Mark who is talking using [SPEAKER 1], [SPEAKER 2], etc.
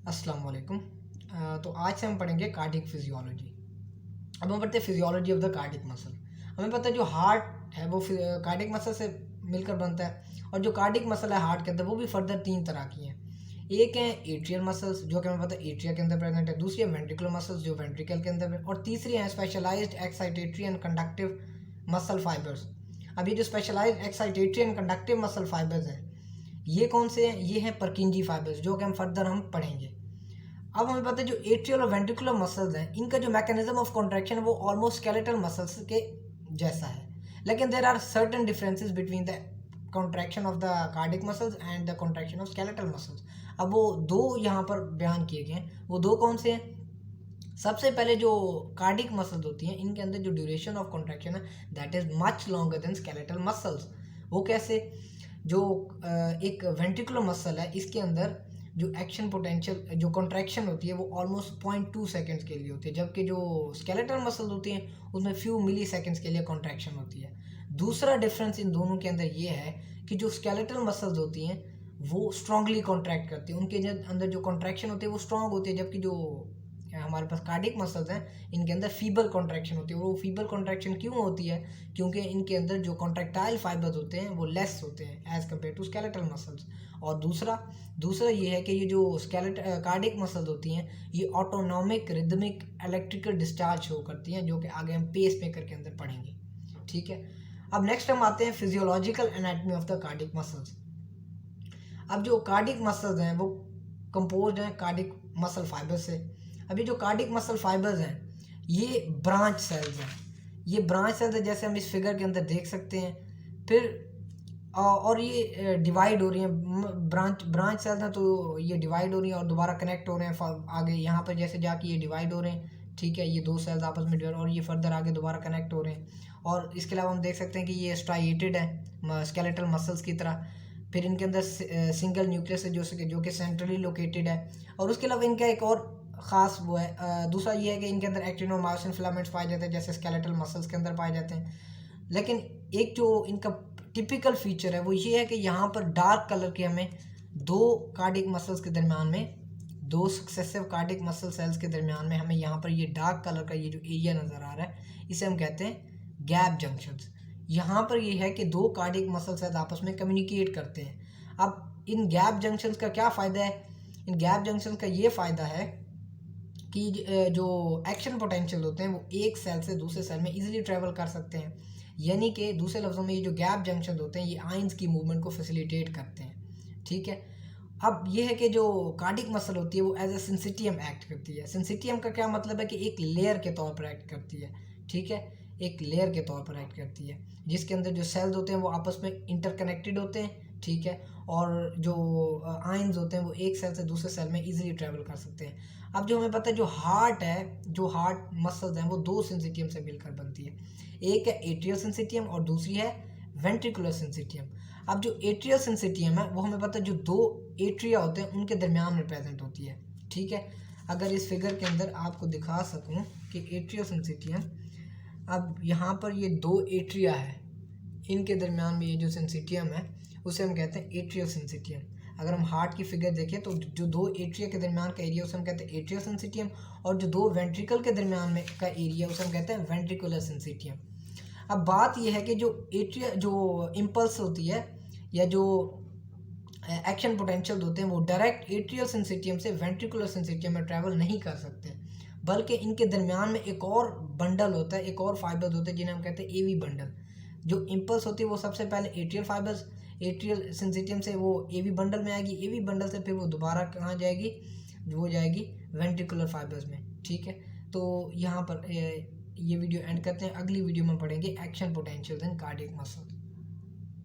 [SPEAKER 1] अस्सलाम वालेकुम। तो आज से हम पढ़ेंगे कार्डिक फिजियोलॉजी। अब हम पढ़ते हैं physiology of the cardiac muscle. हमें पता है जो हार्ट है वो कार्डिक मसल से मिलकर बनता है, और जो कार्डिक मसल है हार्ट के अंदर वो भी फर्दर तीन तरह की हैं। एक है एट्रियल मसल्स जो कि हमें पता है एट्रिया के अंदर प्रेजेंट है, दूसरी है वेंट्रिकुलर मसल्स जो वेंट्रिकल के अंदर है, और तीसरी है specialised excitatory and conductive muscle fibres. अब ये जो specialised excitatory and conductive muscle fibres हैं ये कौन से हैं? ये हैं परकिंजी फाइबर्स जो कि हम पढ़ेंगे। अब हमें पता है जो एट्रियल और वेंट्रिकुलर मसल्स हैं इनका जो मैकेनिज्म ऑफ कॉन्ट्रैक्शन है वो ऑलमोस्ट स्केलेटल मसल्स के जैसा है, लेकिन there are certain differences between the contraction of the cardiac muscles and the contraction of skeletal muscles. अब वो दो यहाँ पर बयान किए गए हैं, वो दो कौन से हैं? सबसे पहले जो कार्डिक मसल्स होती हैं इनके अंदर जो ड्यूरेशन ऑफ कॉन्ट्रैक्शन है that is much longer than skeletal muscles. वो कैसे? जो एक वेंट्रिकुलर मसल है इसके अंदर जो एक्शन पोटेंशियल जो कॉन्ट्रैक्शन होती है वो ऑलमोस्ट 0.2 सेकेंड्स के लिए होती है, जबकि जो स्केलेटल मसल होती हैं उसमें फ्यू मिली सेकेंड्स के लिए कॉन्ट्रैक्शन होती है। दूसरा डिफरेंस इन दोनों के अंदर ये है कि जो स्केलेटल मसल्स होती हैं वो स्ट्रांगली कॉन्ट्रैक्ट करती हैं, उनके अंदर जो कॉन्ट्रैक्शन होती है वो स्ट्रांग होती है, जबकि जो हमारे पास कार्डिक मसल्स हैं इनके अंदर फीबल कॉन्ट्रैक्शन होती है। और वो फीबल कॉन्ट्रैक्शन क्यों होती है? क्योंकि इनके अंदर जो कॉन्ट्रैक्टाइल फाइबर्स होते हैं वो लेस होते हैं as compare to skeletal muscles. और दूसरा ये है कि ये जो कार्डिक मसल्स होती हैं ये autonomic rhythmic electrical discharge show करती हैं, जो कि आगे हम पेस मेकर के अंदर पढ़ेंगे। ठीक है, अब नेक्स्ट हम आते हैं physiological anatomy of the cardiac muscles. अब जो कार्डिक मसल्स हैं वो कंपोज्ड हैं कार्डिक मसल फाइबर से। अभी जो कार्डिक मसल फाइबर्स हैं ये ब्रांच सेल्स हैं, ये ब्रांच सेल्स हैं जैसे हम इस फिगर के अंदर देख सकते हैं। फिर और ये डिवाइड हो रही हैं, ब्रांच सेल्स हैं तो ये डिवाइड हो रही हैं और दोबारा कनेक्ट हो रहे हैं आगे यहाँ पर जैसे जाके ये डिवाइड हो रहे हैं। ठीक है, ये दो सेल्स आपस में डिवाइड और ये फर्दर आगे दोबारा कनेक्ट हो रहे हैं। और इसके अलावा हम देख सकते हैं कि ये स्ट्राइएटेड है स्केलेटल मसल्स की तरह। फिर इनके अंदर सिंगल न्यूक्लियस है जो कि सेंट्रली लोकेटेड है। और उसके अलावा इनका एक और ख़ास वो है दूसरा ये है कि इनके अंदर एक्टिन और मायोसिन फिलामेंट्स पाए जाते हैं जैसे स्केलेटल मसल्स के अंदर पाए जाते हैं। लेकिन एक जो इनका टिपिकल फीचर है वो ये है कि यहाँ पर डार्क कलर के हमें दो कार्डिक मसल्स के दरमियान में दो सक्सेसिव कार्डिक मसल सेल्स के दरमियान में हमें यहाँ पर ये डार्क कलर का ये जो एरिया नज़र आ रहा है इसे हम कहते हैं गैप जंक्शंस। यहाँ पर ये है कि दो कार्डिक मसल सेल्स आपस में कम्युनिकेट करते हैं। अब इन गैप जंक्शंस का क्या फ़ायदा है? इन गैप जंक्शंस का ये फ़ायदा है कि जो एक्शन पोटेंशियल होते हैं वो एक सेल से दूसरे सेल में इजीली ट्रैवल कर सकते हैं। यानी कि दूसरे लफ्ज़ों में ये जो गैप जंक्शन होते हैं ये आयंस की मूवमेंट को फैसिलिटेट करते हैं। ठीक है, अब ये है कि जो कार्डिक मसल होती है वो एज ए सिंसिटियम एक्ट करती है। सिंसिटियम का क्या मतलब है कि एक लेयर के तौर पर एक्ट करती है। ठीक है, एक लेयर के तौर पर एक्ट करती है जिसके अंदर जो सेल्स होते हैं वो आपस में इंटरकनेक्टेड होते हैं। ठीक है, और जो आयंस होते हैं वो एक सेल से दूसरे सेल में इजीली ट्रैवल कर सकते हैं। अब जो हमें पता है जो हार्ट मसल्स हैं वो दो सिंसिटियम से मिलकर बनती है। एक है एट्रियल सिंसिटियम और दूसरी है वेंट्रिकुलर सिंसिटियम। अब जो एट्रियल सिंसिटियम है वो हमें पता है जो दो एट्रिया होते हैं उनके दरमियान में प्रेजेंट होती है। ठीक है, अगर इस फिगर के अंदर आपको दिखा सकूं कि एट्रियल सिंसिटियम, अब यहाँ पर ये दो एट्रिया है इनके दरमियान में ये जो सिंसिटियम है उसे हम कहते हैं एट्रियल सिंसिटियम। अगर हम हार्ट की फिगर देखें तो जो दो एट्रिया के दरमियान का एरिया उसे हम कहते हैं एट्रियल सिंसिटियम, और जो दो वेंट्रिकल के दरमियान में का एरिया उसे हम कहते हैं वेंट्रिकुलर सिंसिटियम। अब बात यह है कि जो एट्रिया जो इम्पल्स होती है या जो एक्शन पोटेंशियल होते हैं वो डायरेक्ट एट्रियल सिंसिटियम से वेंट्रिकुलर सिंसिटियम में ट्रैवल नहीं कर सकते, बल्कि इनके दरमियान में एक और बंडल होता है, एक और फाइबर्स होते हैं जिन्हें हम कहते हैं एवी बंडल। जो इम्पल्स होती है वो सबसे पहले एट्रियल सिंसिटियम से वो एवी बंडल में आएगी, एवी बंडल से फिर वो दोबारा कहाँ जाएगी? वो जाएगी वेंट्रिकुलर फाइबर्स में। ठीक है, तो यहाँ पर ये वीडियो एंड करते हैं। अगली वीडियो में पढ़ेंगे action potential in cardiac muscle.